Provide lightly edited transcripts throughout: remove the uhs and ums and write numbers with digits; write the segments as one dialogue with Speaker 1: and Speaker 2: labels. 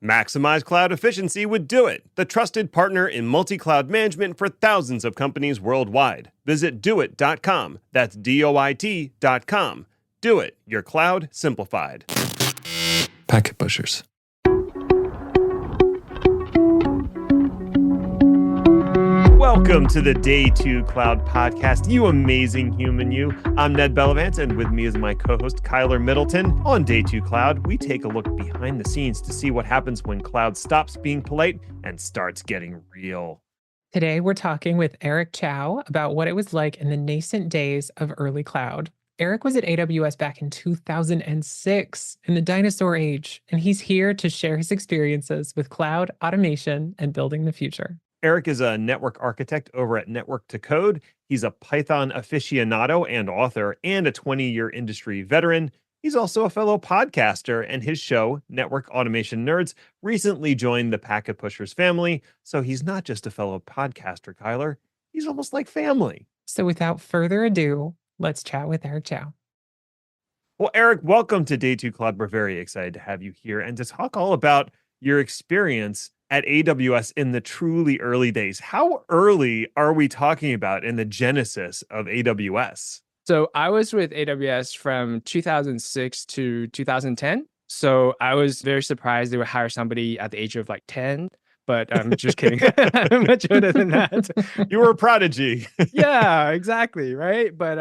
Speaker 1: Maximize cloud efficiency with Doit, the trusted partner in multi-cloud management for thousands of companies worldwide. Visit doit.com. That's DOIT.com. Do it, your cloud simplified.
Speaker 2: Packet pushers.
Speaker 1: Welcome to the Day 2 Cloud Podcast, you amazing human you. I'm Ned Bellavance, and with me is my co-host Kyler Middleton. On Day 2 Cloud, we take a look behind the scenes to see what happens when cloud stops being polite and starts getting real.
Speaker 3: Today, we're talking with Eric Chow about what it was like in the nascent days of early cloud. Eric was at AWS back in 2006 in the dinosaur age, and he's here to share his experiences with cloud automation and building the future.
Speaker 1: Eric is a network architect over at Network to Code. He's a Python aficionado and author and a 20-year industry veteran. He's also a fellow podcaster, and his show, Network Automation Nerds, recently joined the Packet Pushers family. So he's not just a fellow podcaster, Kyler. He's almost like family.
Speaker 3: So without further ado, let's chat with Eric Chow.
Speaker 1: Well, Eric, welcome to Day 2 Cloud. We're very excited to have you here and to talk all about your experience at AWS in the truly early days. How early are we talking about in the genesis of AWS?
Speaker 4: So I was with AWS from 2006 to 2010. So I was very surprised they would hire somebody at the age of like 10. But I'm just kidding. I'm much older than that.
Speaker 1: You were a prodigy.
Speaker 4: Yeah, exactly. Right. But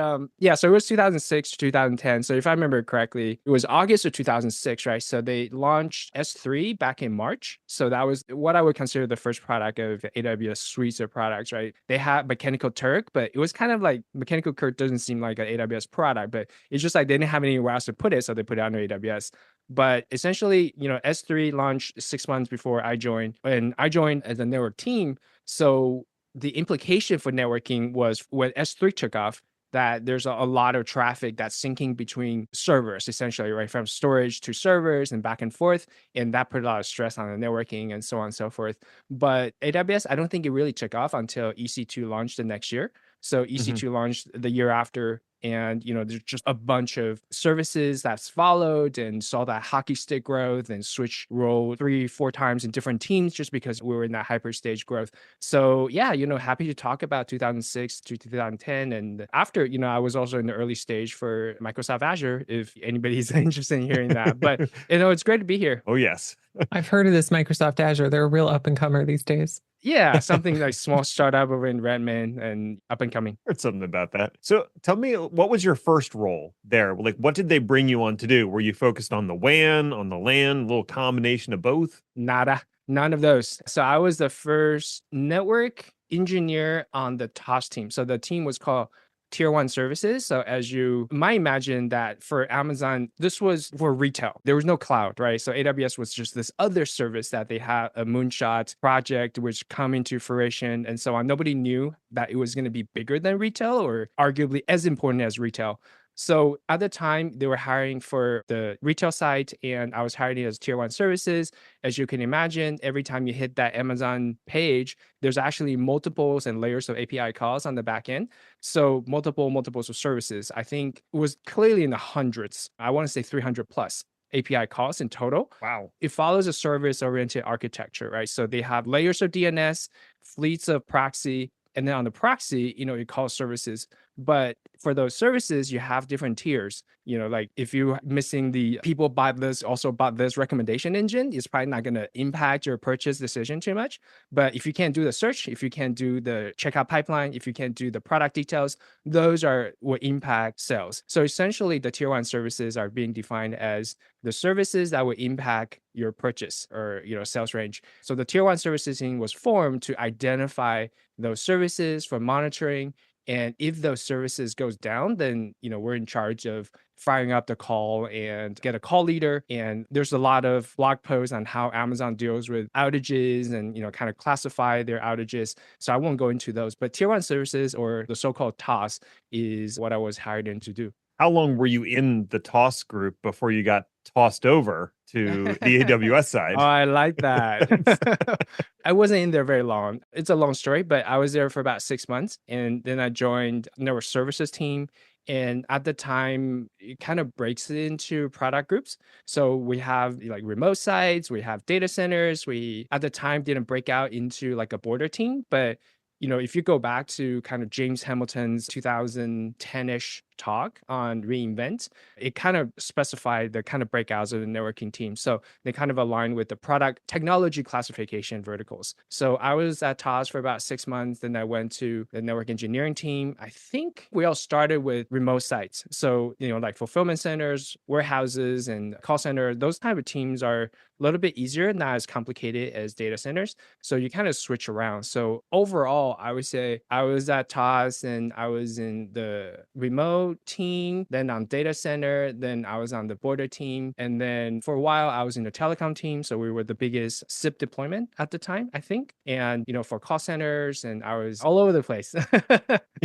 Speaker 4: so it was 2006 to 2010. So if I remember correctly, it was August of 2006, right? So they launched S3 back in March. So that was what I would consider the first product of AWS suites of products, right? They had Mechanical Turk, but it was kind of like Mechanical Turk doesn't seem like an AWS product, but it's just like they didn't have anywhere else to put it. So they put it under AWS. But essentially, S3 launched 6 months before I joined, and I joined as a network team. So the implication for networking was when S3 took off, that there's a lot of traffic that's syncing between servers, essentially, right? From storage to servers and back and forth. And that put a lot of stress on the networking and so on and so forth. But AWS, I don't think it really took off until EC2 launched the next year. So EC2 launched the year after. And, there's just a bunch of services that's followed and saw that hockey stick growth and Switch rolled 3-4 times in different teams just because we were in that hyper stage growth. So yeah, happy to talk about 2006 to 2010. And after, I was also in the early stage for Microsoft Azure, if anybody's interested in hearing that. But, it's great to be here.
Speaker 1: Oh, yes.
Speaker 3: I've heard of this Microsoft Azure. They're a real up-and-comer these days.
Speaker 4: Yeah, something like small startup over in Redmond and up and coming.
Speaker 1: Heard something about that. So tell me, what was your first role there? Like, what did they bring you on to do? Were you focused on the WAN, on the LAN, a little combination of both?
Speaker 4: Nada, none of those. So I was the first network engineer on the TOS team. So the team was called Tier 1 services. So as you might imagine that for Amazon, this was for retail. There was no cloud, right? So AWS was just this other service that they had, a moonshot project, which come into fruition and so on. Nobody knew that it was going to be bigger than retail or arguably as important as retail. So at the time, they were hiring for the retail site, and I was hiring as Tier 1 services. As you can imagine, every time you hit that Amazon page, there's actually multiples and layers of API calls on the back end. So multiples of services. I think it was clearly in the hundreds. I want to say 300 plus API calls in total.
Speaker 1: Wow.
Speaker 4: It follows a service-oriented architecture, right? So they have layers of DNS, fleets of proxy, and then on the proxy, it calls services. But for those services, you have different tiers. Like if you're missing the people bought this, also bought this recommendation engine, it's probably not going to impact your purchase decision too much. But if you can't do the search, if you can't do the checkout pipeline, if you can't do the product details, those are what impact sales. So essentially, the Tier 1 services are being defined as the services that will impact your purchase or sales range. So the Tier 1 services team was formed to identify those services for monitoring. And if those services goes down, then, we're in charge of firing up the call and get a call leader. And there's a lot of blog posts on how Amazon deals with outages and, kind of classify their outages. So I won't go into those, but Tier 1 services or the so-called TOS is what I was hired in to do.
Speaker 1: How long were you in the TOS group before you got tossed over to the AWS side?
Speaker 4: Oh, I like that. I wasn't in there very long. It's a long story, but I was there for about 6 months. And then I joined network services team. And at the time, it kind of breaks it into product groups. So we have like remote sites, we have data centers. We at the time didn't break out into like a border team, but if you go back to kind of James Hamilton's 2010-ish talk on reInvent, it kind of specified the kind of breakouts of the networking team. So they kind of align with the product technology classification verticals. So I was at TOS for about 6 months. Then I went to the network engineering team. I think we all started with remote sites. So, like fulfillment centers, warehouses, and call center, those type of teams are a little bit easier, not as complicated as data centers. So you kind of switch around. So overall, I would say I was at TOS and I was in the remote team, then on data center, then I was on the border team. And then for a while, I was in the telecom team. So we were the biggest SIP deployment at the time, I think. And, for call centers, and I was all over the place.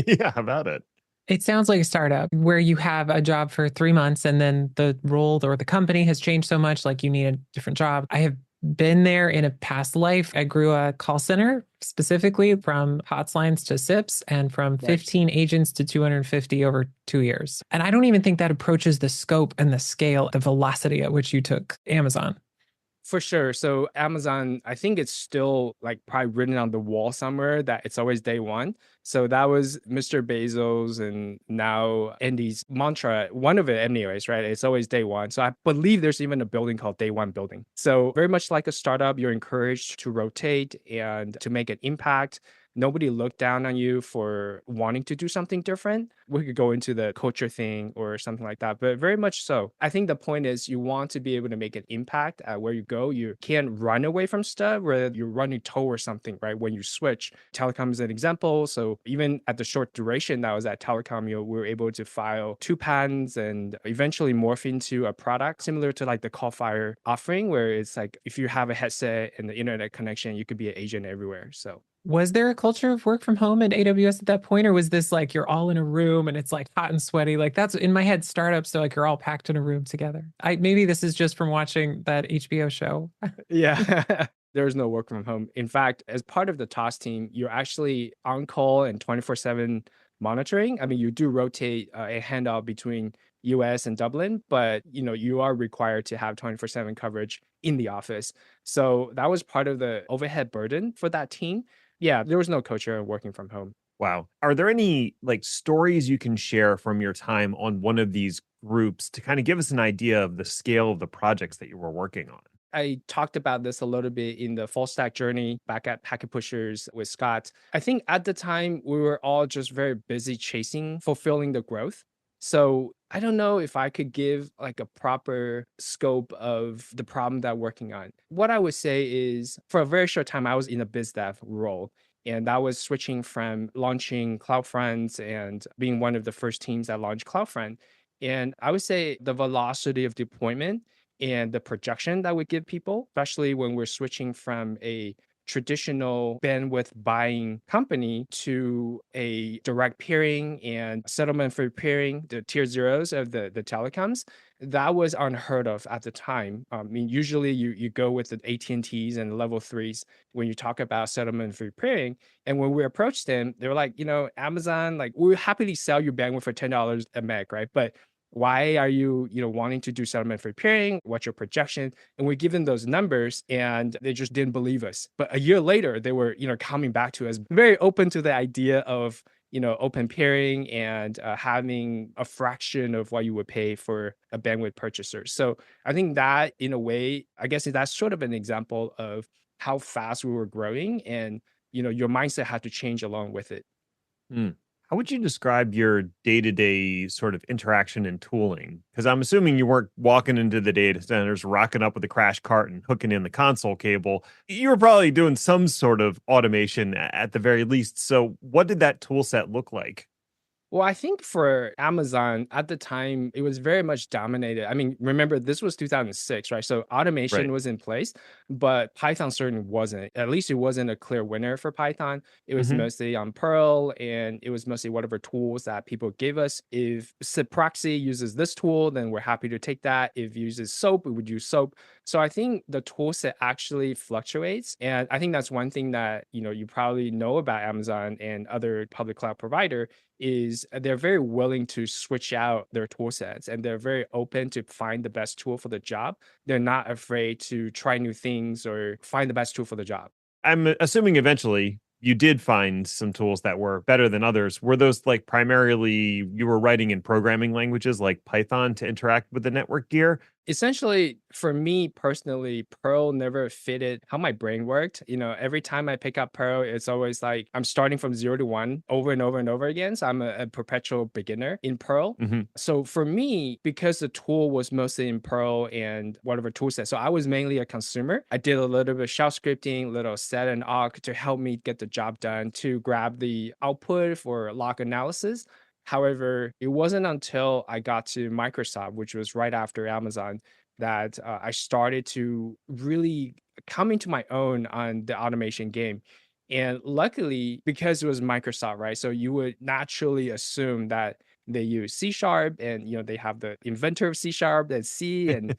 Speaker 1: Yeah, how about it?
Speaker 3: It sounds like a startup where you have a job for 3 months and then the role or the company has changed so much, like you need a different job. I have been there in a past life. I grew a call center specifically from hotlines to SIPs and from
Speaker 4: Right.
Speaker 3: 15 agents to 250 over 2 years. And I don't even think that approaches the scope and the scale, the velocity at which you took Amazon.
Speaker 4: For sure. So Amazon, I think it's still like probably written on the wall somewhere that it's always day one. So that was Mr. Bezos and now Andy's mantra, one of it anyways, right? It's always day one. So I believe there's even a building called Day One Building. So very much like a startup, you're encouraged to rotate and to make an impact. Nobody looked down on you for wanting to do something different. We could go into the culture thing or something like that, but very much so. I think the point is you want to be able to make an impact at where you go. You can't run away from stuff where you're running toward something, right? When you switch, telecom is an example. So even at the short duration that I was at telecom, we were able to file 2 patents and eventually morph into a product similar to like the Callfire offering, where it's like if you have a headset and the internet connection, you could be an agent everywhere. So
Speaker 3: Was there a culture of work from home at AWS at that point, or was this like you're all in a room and it's like hot and sweaty? Like that's in my head, startups, so like you're all packed in a room together. Maybe this is just from watching that HBO show.
Speaker 4: yeah. There's no work from home. In fact, as part of the TOS team, you're actually on call and 24/7 monitoring. I mean, you do rotate a handout between US and Dublin, but you are required to have 24/7 coverage in the office. So that was part of the overhead burden for that team. Yeah, there was no culture of working from home.
Speaker 1: Wow. Are there any like stories you can share from your time on one of these groups to kind of give us an idea of the scale of the projects that you were working on?
Speaker 4: I talked about this a little bit in the full stack journey back at Packet Pushers with Scott. I think at the time we were all just very busy chasing, fulfilling the growth. So I don't know if I could give like a proper scope of the problem that I'm working on. What I would say is for a very short time, I was in a biz dev role. And that was switching from launching CloudFront and being one of the first teams that launched CloudFront. And I would say the velocity of deployment and the projection that we give people, especially when we're switching from a traditional bandwidth buying company to a direct peering and settlement for peering, the tier zeros of the telecoms, that was unheard of at the time. I mean, usually you go with the AT&Ts and level threes when you talk about settlement for peering. And when we approached them, they were like, Amazon, like we'll happily sell you bandwidth for $10 a meg, right? But why are you, wanting to do settlement for pairing? What's your projection? And we give them those numbers and they just didn't believe us. But a year later, they were, coming back to us very open to the idea of, open pairing and having a fraction of what you would pay for a bandwidth purchaser. So I think that in a way, I guess that's sort of an example of how fast we were growing and, your mindset had to change along with it.
Speaker 1: Hmm. How would you describe your day-to-day sort of interaction and tooling? Because I'm assuming you weren't walking into the data centers, rocking up with a crash cart and hooking in the console cable. You were probably doing some sort of automation at the very least. So what did that tool set look like?
Speaker 4: Well, I think for Amazon at the time, it was very much dominated. I mean, remember, this was 2006, right? So
Speaker 1: Right.
Speaker 4: automation was in place, but Python certainly wasn't. At least it wasn't a clear winner for Python. It was
Speaker 1: Hmm.
Speaker 4: mostly on Perl and it was mostly whatever tools that people gave us. If SIP proxy uses this tool, then we're happy to take that. If it uses SOAP, we would use SOAP. So I think the tool set actually fluctuates. And I think that's one thing that, you probably know about Amazon and other public cloud provider is they're very willing to switch out their tool sets, and they're very open to find the best tool for the job. They're not afraid to try new things or find the best tool for the job.
Speaker 1: I'm assuming eventually you did find some tools that were better than others. Were those like primarily you were writing in programming languages like Python to interact with the network gear?
Speaker 4: Essentially, for me personally, Perl never fitted how my brain worked. Every time I pick up Perl, it's always like I'm starting from 0 to 1 over and over and over again. So I'm a perpetual beginner in Perl.
Speaker 1: Hmm.
Speaker 4: So for me, because the tool was mostly in Perl and whatever tool set, so I was mainly a consumer. I did a little bit of shell scripting, little set and awk to help me get the job done to grab the output for log analysis. However, it wasn't until I got to Microsoft, which was right after Amazon, that I started to really come into my own on the automation game. And luckily, because it was Microsoft, right? So you would naturally assume that they use C sharp, and they have the inventor of C sharp and C and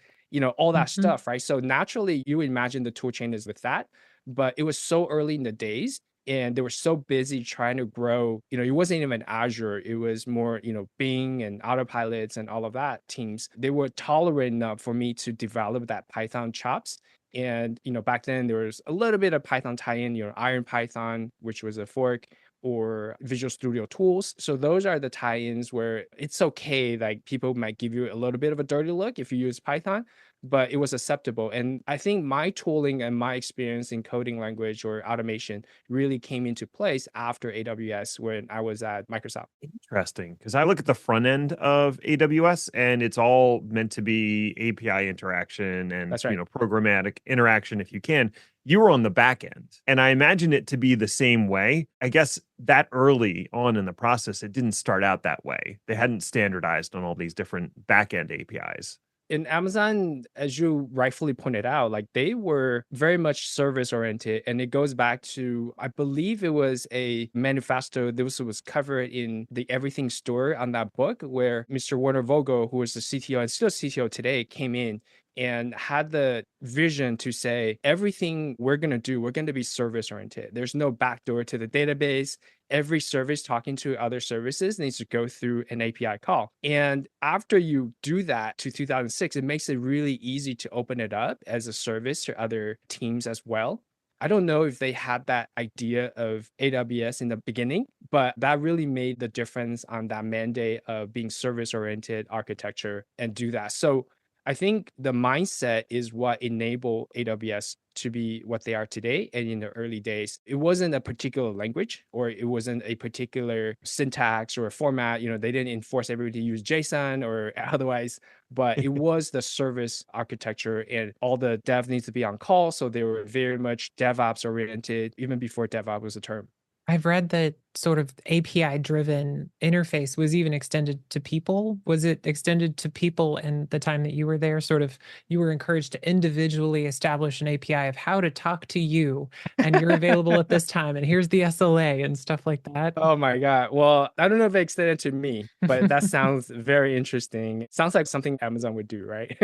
Speaker 4: all that
Speaker 3: Mhm.
Speaker 4: stuff, right? So naturally you would imagine the tool chain is with that. But it was so early in the days, and they were so busy trying to grow. It wasn't even Azure, it was more Bing and autopilots and all of that teams. They were tolerant enough for me to develop that Python chops. And back then there was a little bit of Python tie-in, Iron Python, which was a fork, or Visual Studio Tools. So those are the tie-ins where it's okay, like people might give you a little bit of a dirty look if you use Python, but it was acceptable. And I think my tooling and my experience in coding language or automation really came into place after AWS when I was at Microsoft.
Speaker 1: Interesting, because I look at the front end of AWS and it's all meant to be API interaction and
Speaker 4: That's right.
Speaker 1: programmatic interaction if you can. You were on the back end, and I imagine it to be the same way. I guess that early on in the process, it didn't start out that way. They hadn't standardized on all these different back end APIs.
Speaker 4: In Amazon, as you rightfully pointed out, like they were very much service oriented. And it goes back to, I believe it was a manifesto. This was covered in the Everything Store on that book, where Mr. Werner Vogel, who was the CTO and still CTO today, came in and had the vision to say, everything we're going to do, we're going to be service oriented. There's no backdoor to the database. Every service talking to other services needs to go through an API call. And after you do that to 2006, it makes it really easy to open it up as a service to other teams as well. I don't know if they had that idea of AWS in the beginning, but that really made the difference on that mandate of being service oriented architecture and do that. So I think the mindset is what enabled AWS to be what they are today. And in the early days, it wasn't a particular language, or it wasn't a particular syntax or a format. They didn't enforce everybody to use JSON or otherwise, but it was the service architecture, and all the dev needs to be on call. So they were very much DevOps oriented, even before DevOps was a term.
Speaker 3: I've read that sort of API driven interface was even extended to people. Was it extended to people in the time that you were there? Sort of, you were encouraged to individually establish an API of how to talk to you, and you're available at this time, and here's the SLA and stuff like that.
Speaker 4: Oh my God. Well, I don't know if it extended to me, but that sounds very interesting. Sounds like something Amazon would do, right?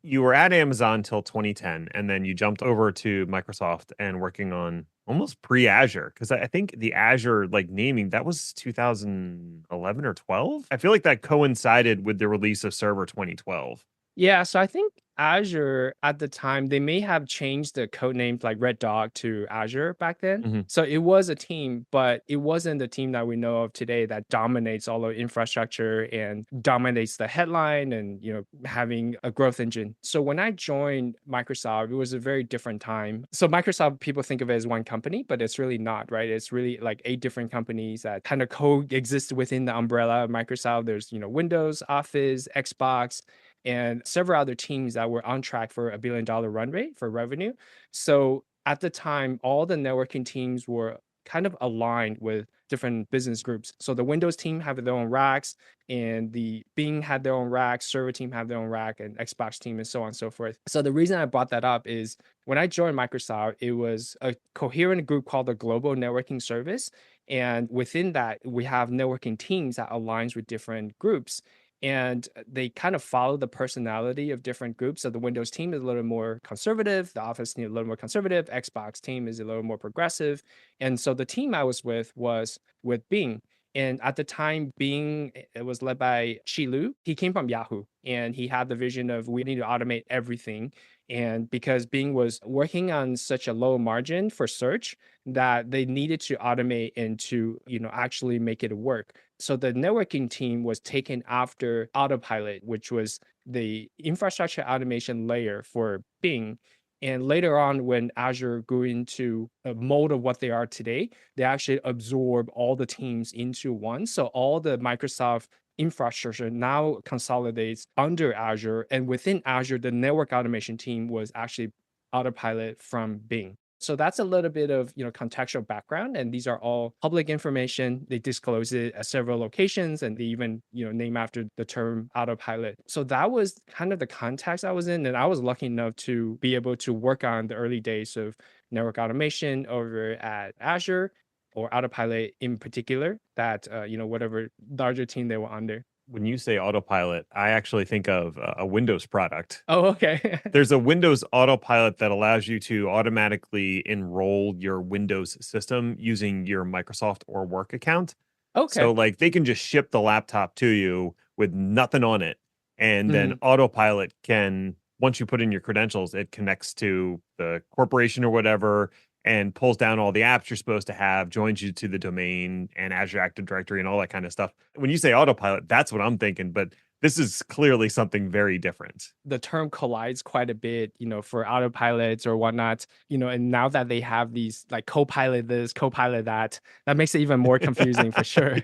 Speaker 1: You were at Amazon till 2010, and then you jumped over to Microsoft and working on almost pre-Azure, because I think the Azure like naming that was 2011 or 12. I feel like that coincided with the release of Server 2012.
Speaker 4: Yeah, so I think Azure at the time, they may have changed the code name like Red Dog to Azure back then.
Speaker 1: Mhm.
Speaker 4: So it was a team, but it wasn't the team that we know of today that dominates all of infrastructure and dominates the headline and, having a growth engine. So when I joined Microsoft, it was a very different time. So Microsoft, people think of it as one company, but it's really not, right? It's really like 8 different companies that kind of coexist within the umbrella of Microsoft. There's, Windows, Office, Xbox, and several other teams that were on track for $1 billion run rate for revenue. So at the time, all the networking teams were kind of aligned with different business groups. So the Windows team had their own racks, and the Bing had their own racks, server team had their own rack, and Xbox team, and so on and so forth. So the reason I brought that up is when I joined Microsoft, it was a coherent group called the Global Networking Service. And within that, we have networking teams that aligns with different groups. And they kind of follow the personality of different groups. So the Windows team is a little more conservative, the Office team is a little more conservative, Xbox team is a little more progressive. And so the team I was with Bing. And at the time, Bing, it was led by Qi Lu. He came from Yahoo and he had the vision of we need to automate everything. And because Bing was working on such a low margin for search that they needed to automate and to, actually make it work. So the networking team was taken after Autopilot, which was the infrastructure automation layer for Bing. And later on, when Azure grew into a mold of what they are today, they actually absorb all the teams into one. So all the Microsoft infrastructure now consolidates under Azure. And within Azure, the network automation team was actually Autopilot from Bing. So that's a little bit of contextual background, and these are all public information. They disclose it at several locations, and they even name after the term Autopilot. So that was kind of the context I was in, and I was lucky enough to be able to work on the early days of network automation over at Azure, or Autopilot in particular. That whatever larger team they were under.
Speaker 1: When you say Autopilot, I actually think of a Windows product.
Speaker 4: Oh, okay.
Speaker 1: There's a Windows Autopilot that allows you to automatically enroll your Windows system using your Microsoft or work account.
Speaker 4: Okay.
Speaker 1: So like they can just ship the laptop to you with nothing on it. And then
Speaker 4: Mm-hmm.
Speaker 1: Autopilot can, once you put in your credentials, it connects to the corporation or whatever and pulls down all the apps you're supposed to have, joins you to the domain and Azure Active Directory and all that kind of stuff. When you say Autopilot, that's what I'm thinking. But this is clearly something very different.
Speaker 4: The term collides quite a bit, for autopilots or whatnot, and now that they have these like Copilot this, Copilot that makes it even more confusing for sure.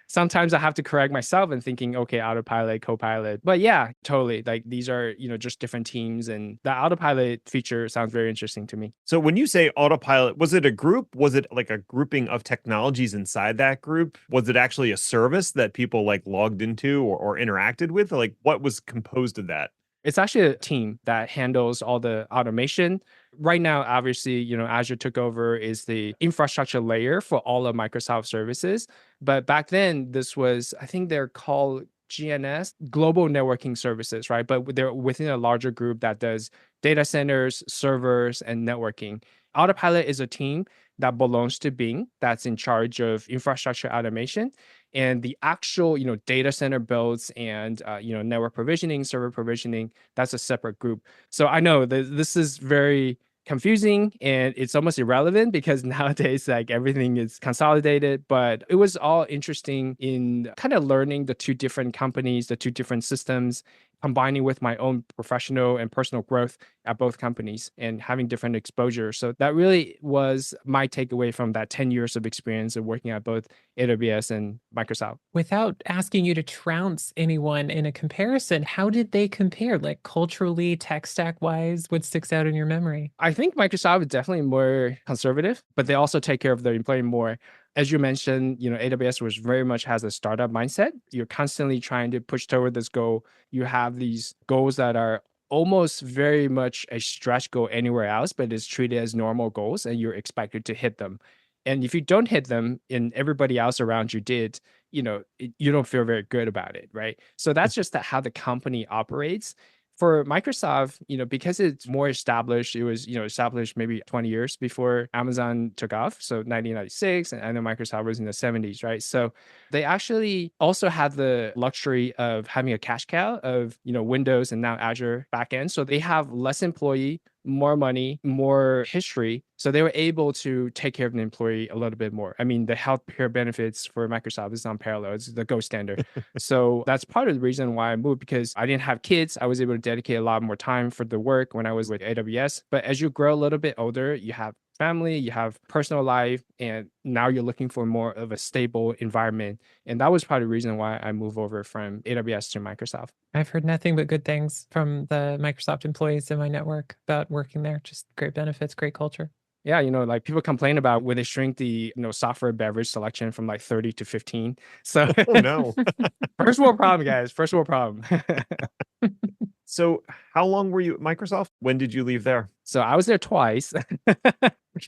Speaker 4: Sometimes I have to correct myself and thinking, okay, autopilot, Copilot. But yeah, totally. Like these are, just different teams. And the autopilot feature sounds very interesting to me.
Speaker 1: So when you say Autopilot, was it a group? Was it like a grouping of technologies inside that group? Was it actually a service that people like logged into or interacted with? Like what was composed of that?
Speaker 4: It's actually a team that handles all the automation. Right now, obviously, Azure took over is the infrastructure layer for all of Microsoft services. But back then, this was, I think they're called GNS, Global Networking Services, right? But they're within a larger group that does data centers, servers, and networking. Autopilot is a team that belongs to Bing that's in charge of infrastructure automation. And the actual, data center builds and, network provisioning, server provisioning, that's a separate group. So I know this is very confusing and it's almost irrelevant because nowadays, like everything is consolidated, but it was all interesting in kind of learning the two different companies, the two different systems, combining with my own professional and personal growth at both companies and having different exposure. So that really was my takeaway from that 10 years of experience of working at both AWS and Microsoft.
Speaker 3: Without asking you to trounce anyone in a comparison, how did they compare? Like culturally, tech stack wise, what sticks out in your memory?
Speaker 4: I think Microsoft is definitely more conservative, but they also take care of their employee more. As you mentioned, AWS was very much has a startup mindset. You're constantly trying to push toward this goal. You have these goals that are almost very much a stretch goal anywhere else, but it's treated as normal goals and you're expected to hit them. And if you don't hit them and everybody else around you did, you don't feel very good about it, right? So that's just how the company operates. For Microsoft, because it's more established, it was, established maybe 20 years before Amazon took off. So 1996, and I know Microsoft was in the 70s, right? So they actually also had the luxury of having a cash cow of, Windows and now Azure backend. So they have less employee, more money, more history. So they were able to take care of an employee a little bit more. I mean, the healthcare benefits for Microsoft is unparalleled. It's the gold standard. So that's part of the reason why I moved, because I didn't have kids. I was able to dedicate a lot more time for the work when I was with AWS. But as you grow a little bit older, you have family, you have personal life, and now you're looking for more of a stable environment. And that was part of the reason why I moved over from AWS to Microsoft.
Speaker 3: I've heard nothing but good things from the Microsoft employees in my network about working there. Just great benefits, great culture.
Speaker 4: Yeah, like people complain about when they shrink the, software beverage selection from like 30 to 15. So
Speaker 1: Oh no.
Speaker 4: first world problem, guys. First world problem.
Speaker 1: So how long were you at Microsoft? When did you leave there?
Speaker 4: So I was there twice.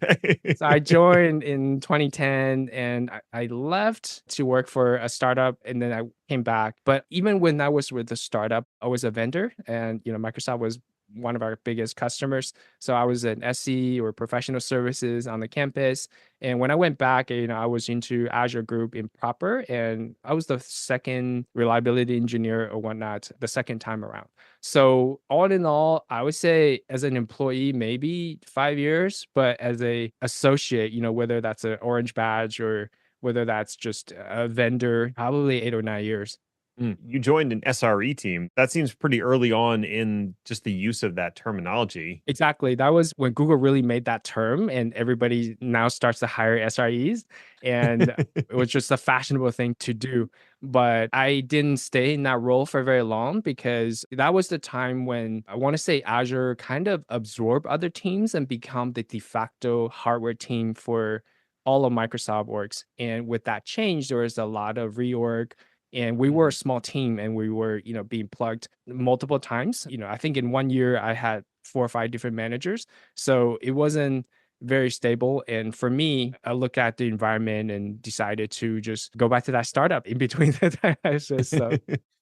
Speaker 1: Okay.
Speaker 4: So I joined in 2010 and I left to work for a startup and then I came back. But even when I was with the startup, I was a vendor and Microsoft was one of our biggest customers. So I was an SE or professional services on the campus. And when I went back, I was into Azure Group in proper and I was the second reliability engineer or whatnot the second time around. So all in all, I would say as an employee, maybe 5 years, but as a associate, whether that's an orange badge or whether that's just a vendor, probably 8 or 9 years.
Speaker 1: You joined an SRE team. That seems pretty early on in just the use of that terminology.
Speaker 4: Exactly. That was when Google really made that term and everybody now starts to hire SREs. And it was just a fashionable thing to do. But I didn't stay in that role for very long because that was the time when I want to say Azure kind of absorbed other teams and become the de facto hardware team for all of Microsoft orgs. And with that change, there was a lot of reorg and we were a small team and we were being plugged multiple times. I think in 1 year I had 4 or 5 different managers, so it wasn't very stable. And for me, I looked at the environment and decided to just go back to that startup in between the times. So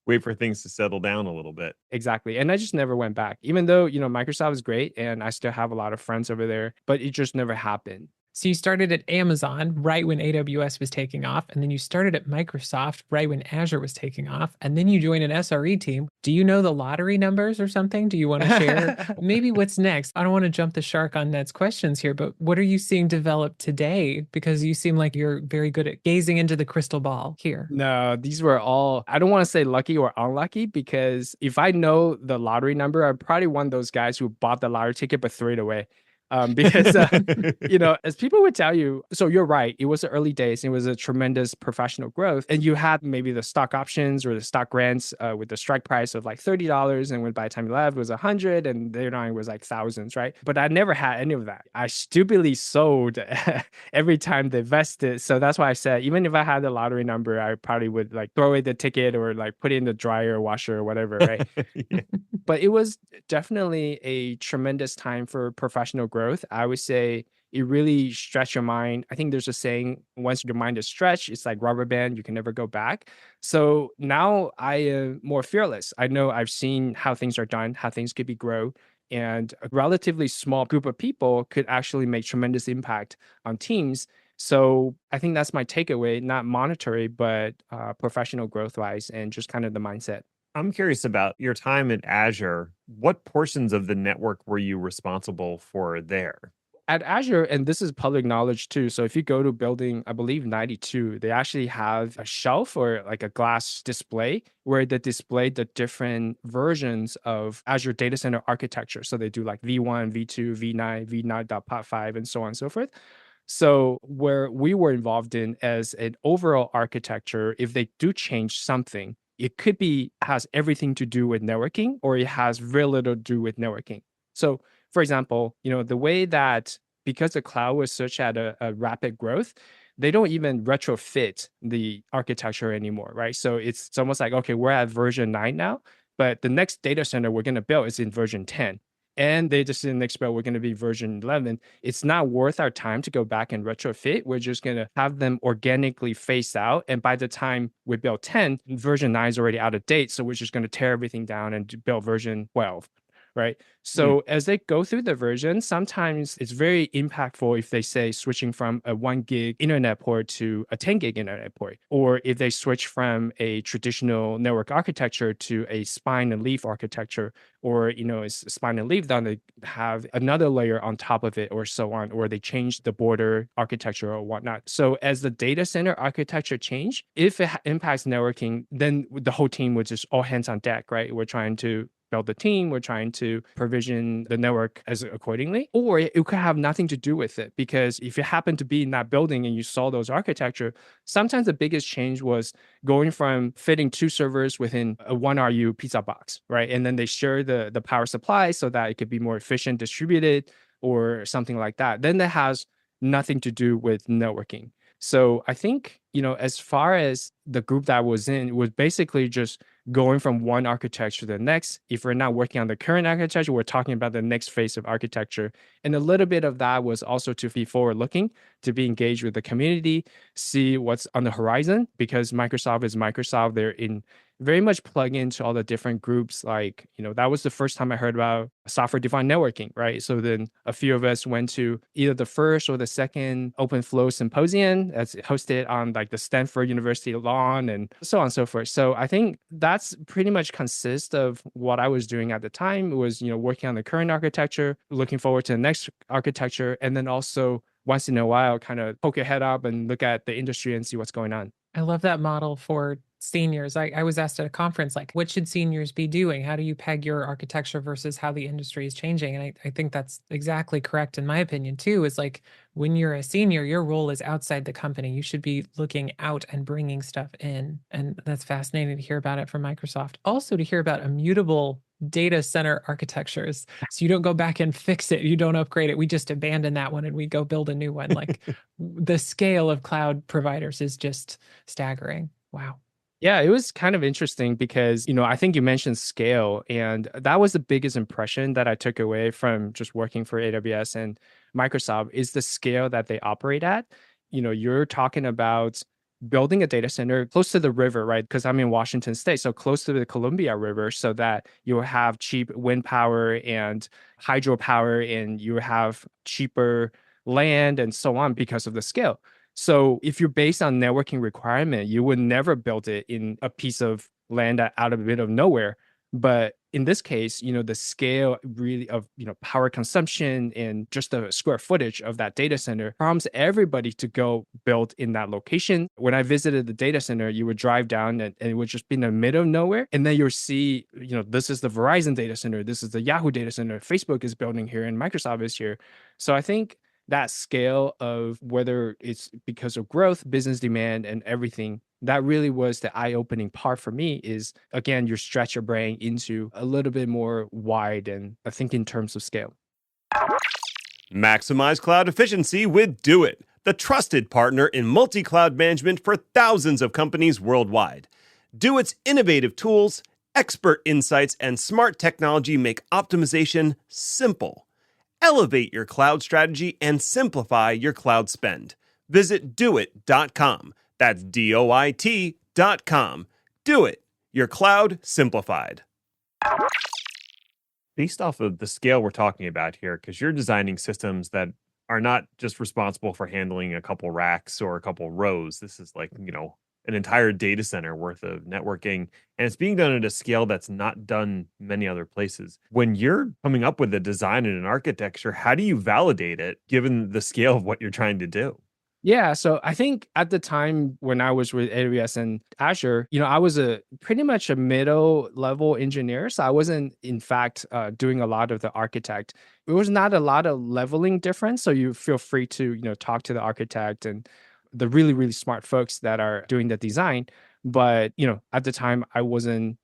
Speaker 1: Wait for things to settle down a little bit.
Speaker 4: exactly. And I just never went back, even though Microsoft is great and I still have a lot of friends over there, but it just never happened.
Speaker 3: So you started at Amazon right when AWS was taking off, and then you started at Microsoft right when Azure was taking off, and then you joined an SRE team. Do you know the lottery numbers or something? Do you want to share maybe what's next? I don't want to jump the shark on Ned's questions here, but what are you seeing develop today? Because you seem like you're very good at gazing into the crystal ball here.
Speaker 4: No, these were all, I don't want to say lucky or unlucky because if I know the lottery number, I'm probably one of those guys who bought the lottery ticket but threw it away. Because as people would tell you, so you're right, it was the early days, it was a tremendous professional growth, and you had maybe the stock options or the stock grants with the strike price of like $30, and when by the time you left it was 100, and later on it was like thousands, right? But I never had any of that. I stupidly sold every time they vested. So that's why I said even if I had the lottery number, I probably would like throw away the ticket or like put it in the dryer or washer or whatever, right?
Speaker 1: Yeah.
Speaker 4: But it was definitely a tremendous time for professional growth. I would say it really stretched your mind. I think there's a saying, once your mind is stretched, it's like rubber band, you can never go back. So now I am more fearless. I know I've seen how things are done, how things could be grown. And a relatively small group of people could actually make tremendous impact on teams. So I think that's my takeaway, not monetary, but professional growth wise and just kind of the mindset.
Speaker 1: I'm curious about your time at Azure. What portions of the network were you responsible for there?
Speaker 4: At Azure, and this is public knowledge too. So if you go to building, I believe 92, they actually have a shelf or like a glass display where they display the different versions of Azure data center architecture. So they do like V1, V2, V9, V9.5, and so on and so forth. So where we were involved in as an overall architecture, if they do change something, it could be has everything to do with networking or it has very little to do with networking. So for example, the way that because the cloud was such at a rapid growth, they don't even retrofit the architecture anymore, right? So it's almost like, okay, we're at version 9 now, but the next data center we're going to build is in version 10. And they just didn't expect we're going to be version 11. It's not worth our time to go back and retrofit. We're just going to have them organically phase out. And by the time we build 10, version 9 is already out of date. So we're just going to tear everything down and build version 12. Right. So as they go through the version, sometimes it's very impactful if they say switching from a 1 gig internet port to a 10 gig internet port, or if they switch from a traditional network architecture to a spine and leaf architecture, or, it's spine and leaf, then they have another layer on top of it or so on, or they change the border architecture or whatnot. So as the data center architecture change, if it impacts networking, then the whole team would just all hands on deck, right? We're trying to build the team, we're trying to provision the network as accordingly, or it could have nothing to do with it. Because if you happen to be in that building and you saw those architecture, sometimes the biggest change was going from fitting 2 servers within a 1 RU pizza box, right? And then they share the power supply so that it could be more efficient distributed or something like that. Then that has nothing to do with networking. So I think, as far as the group that I was in, it was basically just going from one architecture to the next. If we're not working on the current architecture, we're talking about the next phase of architecture. And a little bit of that was also to be forward looking, to be engaged with the community, see what's on the horizon, because Microsoft is Microsoft. They're in very much plug into all the different groups. Like, that was the first time I heard about software defined networking, right? So then a few of us went to either the first or the second OpenFlow symposium that's hosted on like the Stanford University lawn and so on and so forth. So I think that's pretty much consists of what I was doing at the time. It was, working on the current architecture, looking forward to the next architecture, and then also once in a while kind of poke your head up and look at the industry and see what's going on.
Speaker 3: I love that model for seniors. I was asked at a conference, like, what should seniors be doing? How do you peg your architecture versus how the industry is changing? And I think that's exactly correct, in my opinion, too, is like when you're a senior, your role is outside the company. You should be looking out and bringing stuff in. And that's fascinating to hear about it from Microsoft. Also, to hear about immutable data center architectures. So you don't go back and fix it. You don't upgrade it. We just abandon that one and we go build a new one. Like the scale of cloud providers is just staggering. Wow.
Speaker 4: Yeah, it was kind of interesting because, I think you mentioned scale, and that was the biggest impression that I took away from just working for AWS and Microsoft is the scale that they operate at. You're talking about building a data center close to the river, right? Because I'm in Washington State, so close to the Columbia River, so that you'll have cheap wind power and hydropower, and you have cheaper land and so on because of the scale. So if you're based on networking requirement, you would never build it in a piece of land out of a bit of nowhere. But in this case, the scale really of, power consumption and just the square footage of that data center prompts everybody to go build in that location. When I visited the data center, you would drive down and it would just be in the middle of nowhere. And then you'll see, this is the Verizon data center. This is the Yahoo data center. Facebook is building here and Microsoft is here. So I think that scale of whether it's because of growth, business demand, and everything, that really was the eye-opening part for me is, again, you stretch your brain into a little bit more wide and I think in terms of scale.
Speaker 5: Maximize cloud efficiency with Doit, the trusted partner in multi-cloud management for thousands of companies worldwide. Doit's innovative tools, expert insights, and smart technology make optimization simple. Elevate your cloud strategy and simplify your cloud spend. Visit doit.com. That's DOIT.com. Doit, your cloud simplified.
Speaker 1: Based off of the scale we're talking about here, because you're designing systems that are not just responsible for handling a couple racks or a couple rows. This is like, an entire data center worth of networking, and it's being done at a scale that's not done many other places. When you're coming up with a design and an architecture, how do you validate it given the scale of what you're trying to do?
Speaker 4: Yeah, so I think at the time when I was with AWS and Azure, I was pretty much a middle level engineer. So I wasn't, in fact, doing a lot of the architect. It was not a lot of leveling difference. So you feel free to, talk to the architect and the really, really smart folks that are doing the design. But, at the time I wasn't,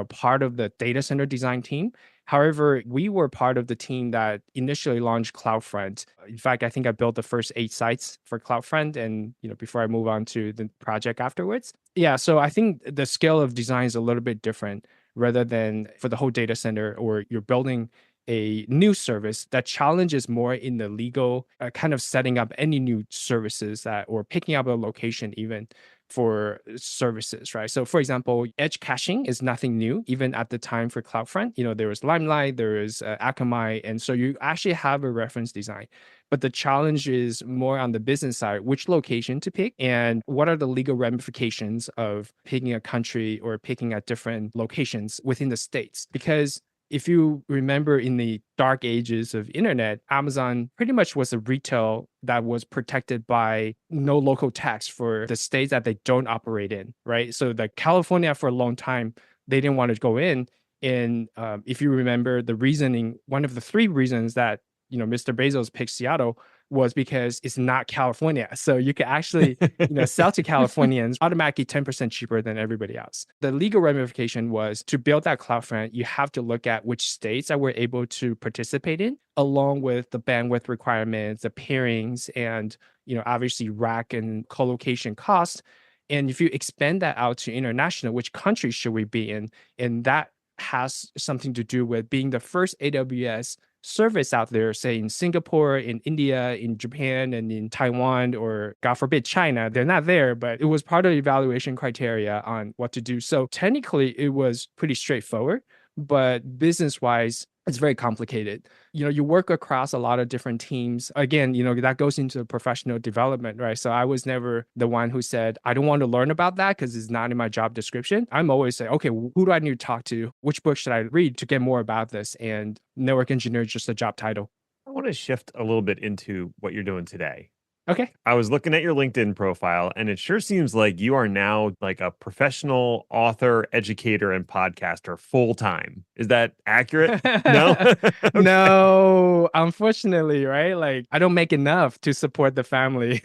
Speaker 4: part of the data center design team. However, we were part of the team that initially launched CloudFront. In fact, I think I built the first 8 sites for CloudFront and, before I move on to the project afterwards. Yeah, so I think the scale of design is a little bit different rather than for the whole data center or you're building a new service. That challenge is more in the legal kind of setting up any new services that or picking up a location even for services, right? So for example, edge caching is nothing new, even at the time for CloudFront. There was Limelight, there is Akamai, and so you actually have a reference design. But the challenge is more on the business side, which location to pick and what are the legal ramifications of picking a country or picking at different locations within the states. Because if you remember in the dark ages of internet, Amazon pretty much was a retail that was protected by no local tax for the states that they don't operate in, right? So the California for a long time, they didn't want to go in. And if you remember the reasoning, one of the 3 reasons that Mr. Bezos picked Seattle was because it's not California. So you could actually, sell to Californians automatically 10% cheaper than everybody else. The legal ramification was to build that CloudFront, you have to look at which states that we're able to participate in, along with the bandwidth requirements, the pairings, and obviously rack and colocation costs. And if you expand that out to international, which countries should we be in? And that has something to do with being the first AWS service out there, say in Singapore, in India, in Japan, and in Taiwan, or God forbid, China. They're not there, but it was part of the evaluation criteria on what to do. So technically, it was pretty straightforward, but business-wise, it's very complicated. You work across a lot of different teams. Again, that goes into professional development, right? So I was never the one who said, I don't want to learn about that because it's not in my job description. I'm always saying, okay, who do I need to talk to? Which book should I read to get more about this? And network engineer is just a job title.
Speaker 1: I want to shift a little bit into what you're doing today.
Speaker 4: Okay.
Speaker 1: I was looking at your LinkedIn profile, and it sure seems like you are now like a professional author, educator, and podcaster full time. Is that accurate? No? Okay.
Speaker 4: No, unfortunately, right? Like, I don't make enough to support the family.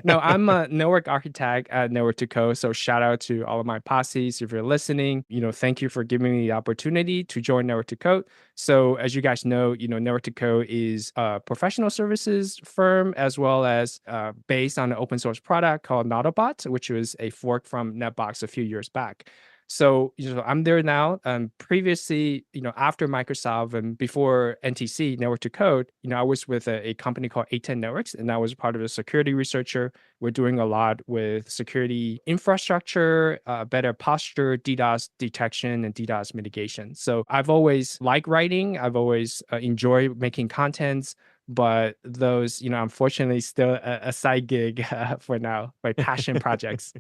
Speaker 4: No, I'm a network architect at Network to Code. So shout out to all of my posses. If you're listening, thank you for giving me the opportunity to join Network to Code. So as you guys know, Network to Code is a professional services firm, as well as based on an open source product called Nautobot, which was a fork from NetBox a few years back. So, I'm there now. Previously, after Microsoft and before NTC, Network to Code, I was with a company called A10 Networks, and I was part of a security researcher. We're doing a lot with security infrastructure, better posture, DDoS detection, and DDoS mitigation. So I've always liked writing. I've always enjoyed making contents. But those, unfortunately, still a side gig for now, my passion projects.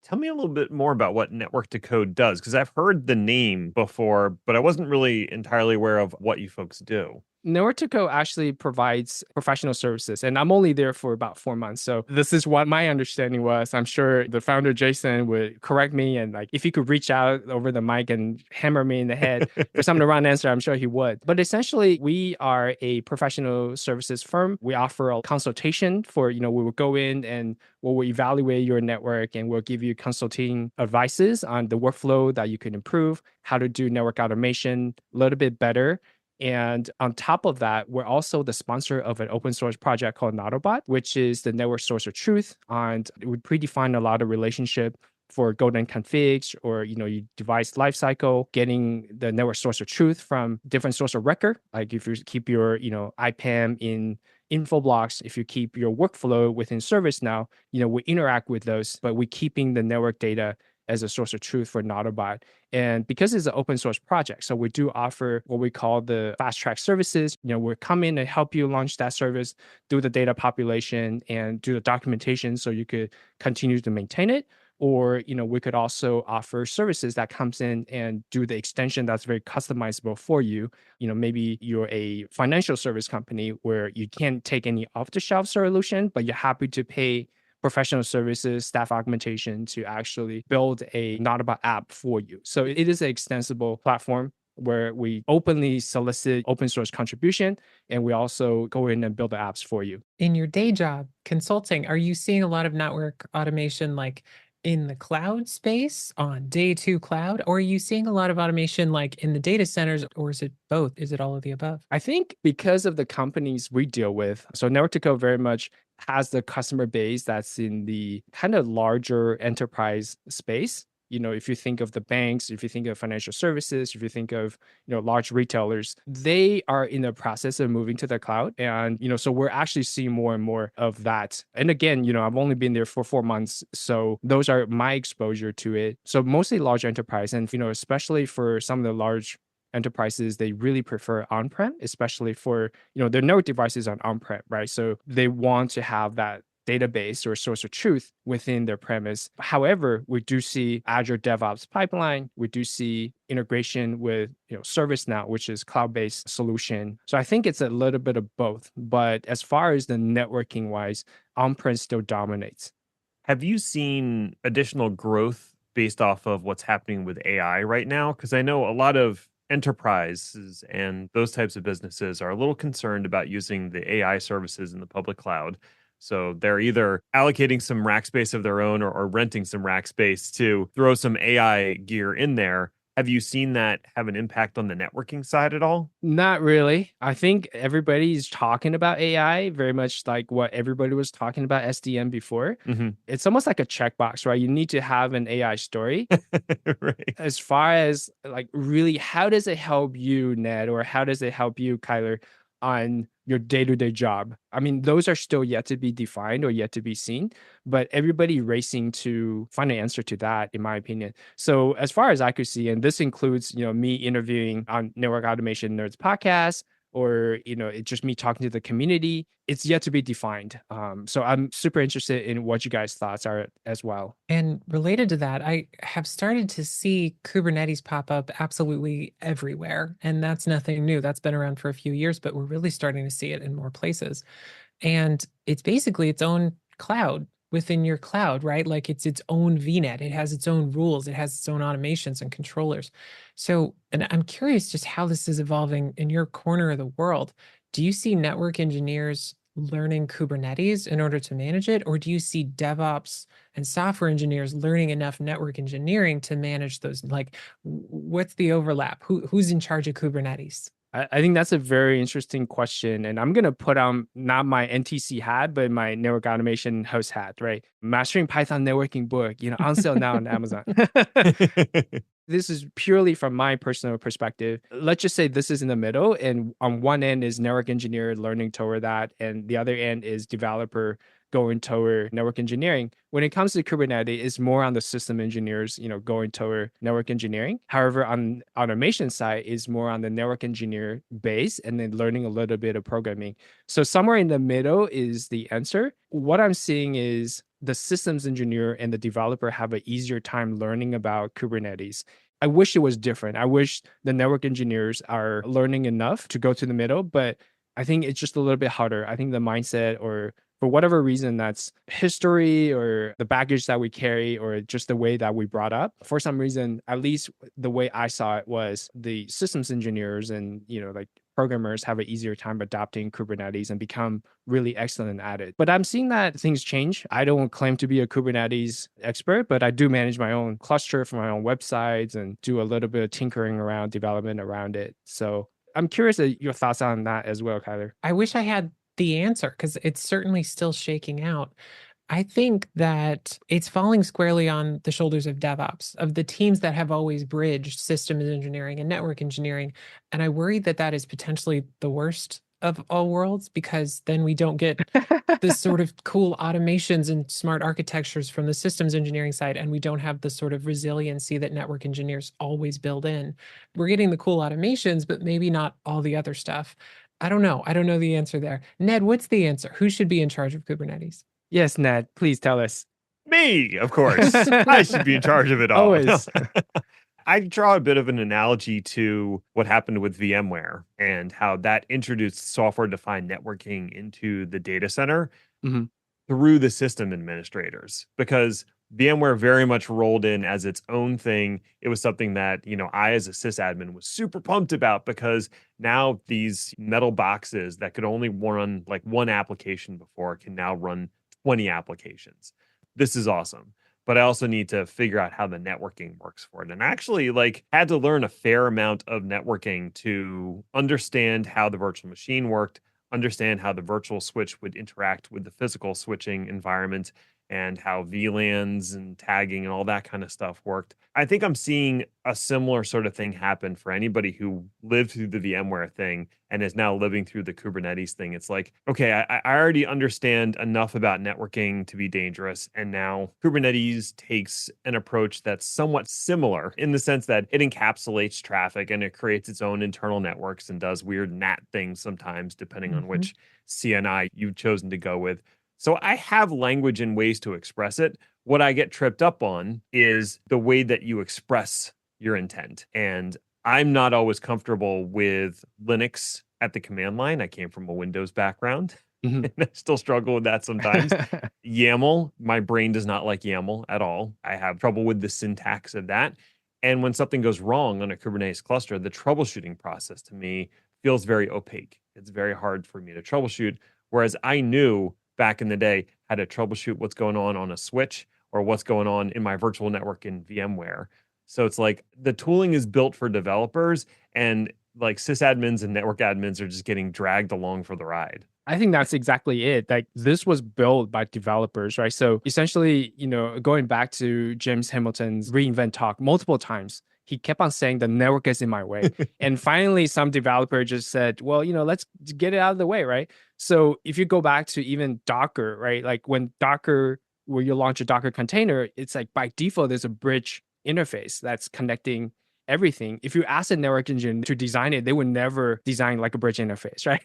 Speaker 1: Tell me a little bit more about what Network to Code does, because I've heard the name before, but I wasn't really entirely aware of what you folks do.
Speaker 4: Network to Code actually provides professional services, and I'm only there for about 4 months. So this is what my understanding was. I'm sure the founder, Jason, would correct me. And like, if he could reach out over the mic and hammer me in the head for some of the wrong answer, I'm sure he would. But essentially, we are a professional services firm. We offer a consultation for, we will go in and we'll evaluate your network, and we'll give you consulting advices on the workflow that you can improve, how to do network automation a little bit better. And on top of that, we're also the sponsor of an open source project called Nautobot, which is the network source of truth. And we predefine a lot of relationship for golden configs, or your device lifecycle, getting the network source of truth from different source of record. Like if you keep your IPAM in Infoblox, if you keep your workflow within ServiceNow, we interact with those, but we're keeping the network data as a source of truth for Nautobot. And because it's an open source project, so we do offer what we call the fast track services. We'll come in and help you launch that service, do the data population, and do the documentation so you could continue to maintain it. Or, we could also offer services that comes in and do the extension that's very customizable for you. Maybe you're a financial service company where you can't take any off-the-shelf solution, but you're happy to pay professional services, staff augmentation to actually build a Nautobot app for you. So it is an extensible platform where we openly solicit open source contribution, and we also go in and build the apps for you.
Speaker 3: In your day job, consulting, are you seeing a lot of network automation like in the cloud space on day two cloud, or are you seeing a lot of automation like in the data centers, or is it both? Is it all of the above?
Speaker 4: I think because of the companies we deal with, so Network to Code very much has the customer base that's in the kind of larger enterprise space. If you think of the banks, if you think of financial services, if you think of, large retailers, they are in the process of moving to the cloud. And, so we're actually seeing more and more of that. And again, I've only been there for 4 months. So those are my exposure to it. So mostly large enterprise. And, especially for some of the large enterprises, they really prefer on-prem, especially for, their network devices on on-prem, right? So they want to have that database or source of truth within their premise. However, we do see Azure DevOps pipeline. We do see integration with ServiceNow, which is cloud-based solution. So I think it's a little bit of both. But as far as the networking wise, on-prem still dominates.
Speaker 1: Have you seen additional growth based off of what's happening with AI right now? Because I know a lot of enterprises and those types of businesses are a little concerned about using the AI services in the public cloud. So they're either allocating some rack space of their own or renting some rack space to throw some AI gear in there. Have you seen that have an impact on the networking side at all?
Speaker 4: Not really. I think everybody's talking about AI very much like what everybody was talking about SDN before.
Speaker 1: Hmm.
Speaker 4: It's almost like a checkbox, right? You need to have an AI story.
Speaker 1: Right.
Speaker 4: As far as like really, how does it help you, Ned, or how does it help you, Kyler, on your day-to-day job? I mean, those are still yet to be defined or yet to be seen, but everybody racing to find an answer to that, in my opinion. So as far as I could see, and this includes, me interviewing on Network Automation Nerds podcast, or it's just me talking to the community, it's yet to be defined. So I'm super interested in what you guys' thoughts are as well.
Speaker 3: And related to that, I have started to see Kubernetes pop up absolutely everywhere. And that's nothing new. That's been around for a few years, but we're really starting to see it in more places. And it's basically its own cloud within your cloud, right? Like it's its own VNet. It has its own rules. It has its own automations and controllers. So, and I'm curious just how this is evolving in your corner of the world. Do you see network engineers learning Kubernetes in order to manage it? Or do you see DevOps and software engineers learning enough network engineering to manage those? Like, what's the overlap? Who's in charge of Kubernetes?
Speaker 4: I think that's a very interesting question. And I'm going to put on not my NTC hat, but my network automation host hat, right? Mastering Python networking book, on sale now on Amazon. This is purely from my personal perspective. Let's just say this is in the middle. And on one end is network engineer learning toward that. And the other end is developer going toward network engineering. When it comes to Kubernetes, it's more on the system engineers, going toward network engineering. However, on automation side is more on the network engineer base and then learning a little bit of programming. So somewhere in the middle is the answer. What I'm seeing is the systems engineer and the developer have an easier time learning about Kubernetes. I wish it was different. I wish the network engineers are learning enough to go to the middle, but I think it's just a little bit harder. I think the mindset, or for whatever reason, that's history or the baggage that we carry or just the way that we brought up. For some reason, at least the way I saw it was the systems engineers and, like programmers have an easier time adopting Kubernetes and become really excellent at it. But I'm seeing that things change. I don't claim to be a Kubernetes expert, but I do manage my own cluster for my own websites and do a little bit of tinkering around development around it. So I'm curious your thoughts on that as well, Kyler.
Speaker 3: I wish I had the answer because it's certainly still shaking out. I think that it's falling squarely on the shoulders of DevOps, of the teams that have always bridged systems engineering and network engineering. And I worry that that is potentially the worst of all worlds, because then we don't get this sort of cool automations and smart architectures from the systems engineering side, and we don't have the sort of resiliency that network engineers always build in. We're getting the cool automations, but maybe not all the other stuff. I don't know. I don't know the answer there. Ned, what's the answer? Who should be in charge of Kubernetes?
Speaker 4: Yes, Ned, please tell us.
Speaker 1: Me, of course. I should be in charge of it all.
Speaker 4: Always.
Speaker 1: I draw a bit of an analogy to what happened with VMware and how that introduced software-defined networking into the data center through the system administrators, because VMware very much rolled in as its own thing. It was something that, I as a sysadmin was super pumped about, because now these metal boxes that could only run like one application before can now run 20 applications. This is awesome. But I also need to figure out how the networking works for it. And actually, had to learn a fair amount of networking to understand how the virtual machine worked, understand how the virtual switch would interact with the physical switching environment, and how VLANs and tagging and all that kind of stuff worked. I think I'm seeing a similar sort of thing happen for anybody who lived through the VMware thing and is now living through the Kubernetes thing. It's like, okay, I already understand enough about networking to be dangerous. And now Kubernetes takes an approach that's somewhat similar in the sense that it encapsulates traffic and it creates its own internal networks and does weird NAT things sometimes, depending on which CNI you've chosen to go with. So I have language and ways to express it. What I get tripped up on is the way that you express your intent. And I'm not always comfortable with Linux at the command line. I came from a Windows background and I still struggle with that sometimes. YAML, my brain does not like YAML at all. I have trouble with the syntax of that. And when something goes wrong on a Kubernetes cluster, the troubleshooting process to me feels very opaque. It's very hard for me to troubleshoot. Whereas I knew back in the day how to troubleshoot what's going on a switch or what's going on in my virtual network in VMware. So it's like the tooling is built for developers, and like sysadmins and network admins are just getting dragged along for the ride.
Speaker 4: I think that's exactly it. Like this was built by developers, right? So essentially, going back to James Hamilton's reInvent talk multiple times, he kept on saying the network is in my way. And finally, some developer just said, well, let's get it out of the way, right? So if you go back to even Docker, right? Like when Docker, where you launch a Docker container, it's like by default, there's a bridge interface that's connecting everything. If you ask a network engineer to design it, they would never design like a bridge interface, right?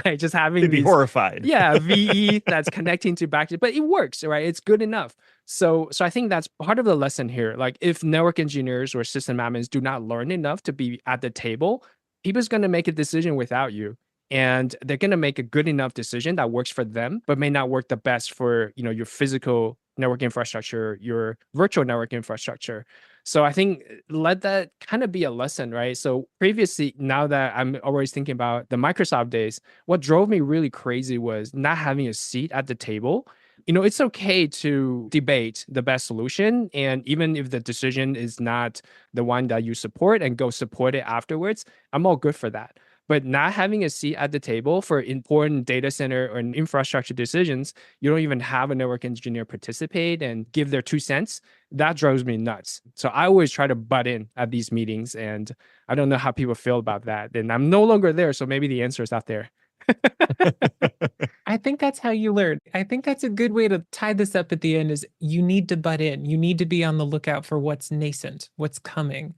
Speaker 4: Like just having
Speaker 1: They'd be horrified.
Speaker 4: Yeah, VE that's connecting to back, but it works, right? It's good enough. So I think that's part of the lesson here. Like if network engineers or system admins do not learn enough to be at the table, people's going to make a decision without you. And they're going to make a good enough decision that works for them, but may not work the best for, your physical network infrastructure, your virtual network infrastructure. So I think let that kind of be a lesson, right? So previously, now that I'm always thinking about the Microsoft days, what drove me really crazy was not having a seat at the table. It's okay to debate the best solution. And even if the decision is not the one that you support and go support it afterwards, I'm all good for that. But not having a seat at the table for important data center or infrastructure decisions, you don't even have a network engineer participate and give their 2 cents. That drives me nuts. So I always try to butt in at these meetings, and I don't know how people feel about that. And I'm no longer there, so maybe the answer is out there.
Speaker 3: I think that's how you learn. I think that's a good way to tie this up at the end is you need to butt in. You need to be on the lookout for what's nascent, what's coming.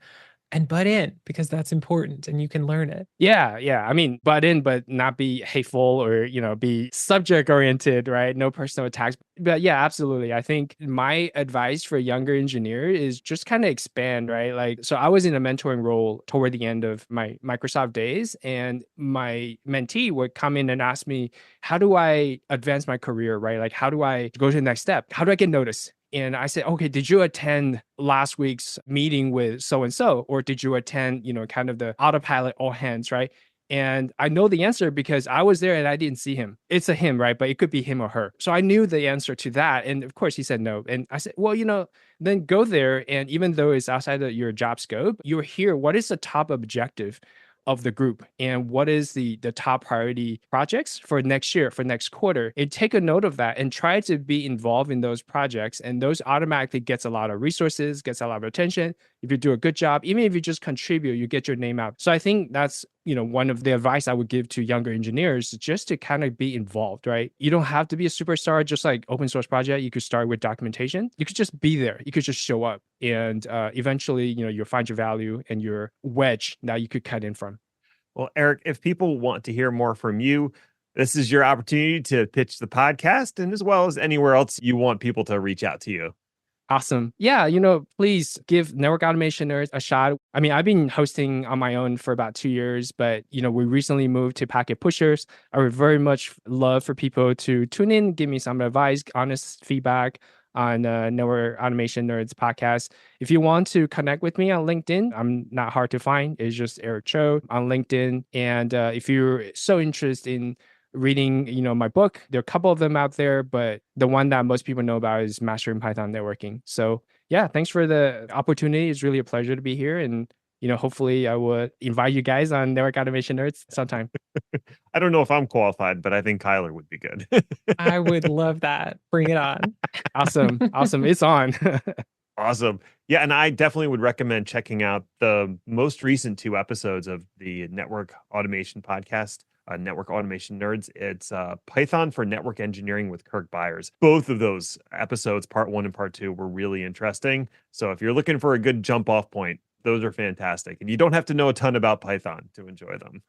Speaker 3: And butt in because that's important and you can learn it.
Speaker 4: Yeah. I mean, butt in, but not be hateful or, be subject oriented, right? No personal attacks. But yeah, absolutely. I think my advice for a younger engineer is just kind of expand, right? Like, so I was in a mentoring role toward the end of my Microsoft days, and my mentee would come in and ask me, how do I advance my career, right? Like, how do I go to the next step? How do I get noticed? And I said, okay, did you attend last week's meeting with so-and-so? Or did you attend, kind of the autopilot all hands, right? And I know the answer because I was there and I didn't see him. It's a him, right? But it could be him or her. So I knew the answer to that. And of course he said no. And I said, well, then go there. And even though it's outside of your job scope, you're here. What is the top objective of the group, and what is the top priority projects for next year, for next quarter, and take a note of that and try to be involved in those projects. And those automatically gets a lot of resources, gets a lot of attention. If you do a good job, even if you just contribute, you get your name out. So I think that's, one of the advice I would give to younger engineers, just to kind of be involved, right? You don't have to be a superstar, just like open source project. You could start with documentation. You could just be there. You could just show up, and eventually, you'll find your value and your wedge that you could cut in from.
Speaker 1: Well, Eric, if people want to hear more from you, this is your opportunity to pitch the podcast, and as well as anywhere else you want people to reach out to you.
Speaker 4: Awesome. Yeah, please give Network Automation Nerds a shot. I mean, I've been hosting on my own for about 2 years, but, we recently moved to Packet Pushers. I would very much love for people to tune in, give me some advice, honest feedback on Network Automation Nerds podcast. If you want to connect with me on LinkedIn, I'm not hard to find. It's just Eric Cho on LinkedIn. And if you're so interested in reading, my book, there are a couple of them out there, but the one that most people know about is Mastering Python Networking. So yeah, thanks for the opportunity. It's really a pleasure to be here. And, hopefully I would invite you guys on Network Automation Nerds sometime.
Speaker 1: I don't know if I'm qualified, but I think Kyler would be good.
Speaker 3: I would love that. Bring it on.
Speaker 4: Awesome. It's on.
Speaker 1: Awesome. Yeah, and I definitely would recommend checking out the most recent 2 episodes of the Network Automation podcast, Network Automation Nerds. It's Python for Network Engineering with Kirk Byers. Both of those episodes, part 1 and part 2, were really interesting. So if you're looking for a good jump off point, those are fantastic. And you don't have to know a ton about Python to enjoy them.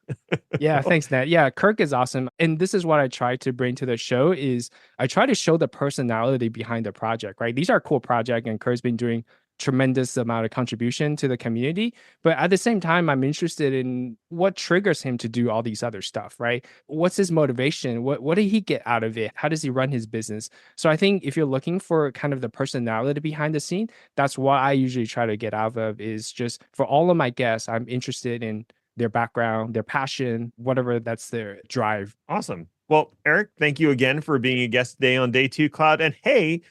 Speaker 4: Yeah, thanks, Nat. Yeah, Kirk is awesome. And this is what I try to bring to the show is I try to show the personality behind the project, right? These are cool projects, and Kirk's been doing tremendous amount of contribution to the community. But at the same time, I'm interested in what triggers him to do all these other stuff, right? What's his motivation? What did he get out of it? How does he run his business? So I think if you're looking for kind of the personality behind the scene, that's what I usually try to get out of, is just for all of my guests, I'm interested in their background, their passion, whatever that's their drive.
Speaker 1: Awesome. Well, Eric, thank you again for being a guest today on Day 2 Cloud. And hey,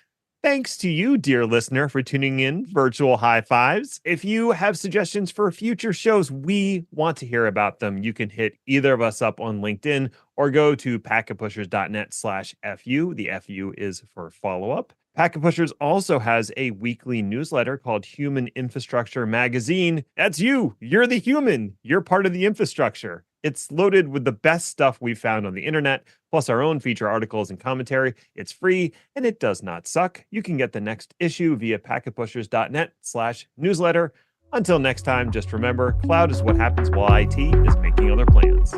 Speaker 1: thanks to you, dear listener, for tuning in. Virtual high fives. If you have suggestions for future shows, we want to hear about them. You can hit either of us up on LinkedIn or go to packetpushers.net/FU. The FU is for follow up. Packet Pushers also has a weekly newsletter called Human Infrastructure Magazine. That's you. You're the human. You're part of the infrastructure. It's loaded with the best stuff we've found on the internet, plus our own feature articles and commentary. It's free and it does not suck. You can get the next issue via packetpushers.net/newsletter. Until next time, just remember, cloud is what happens while IT is making other plans.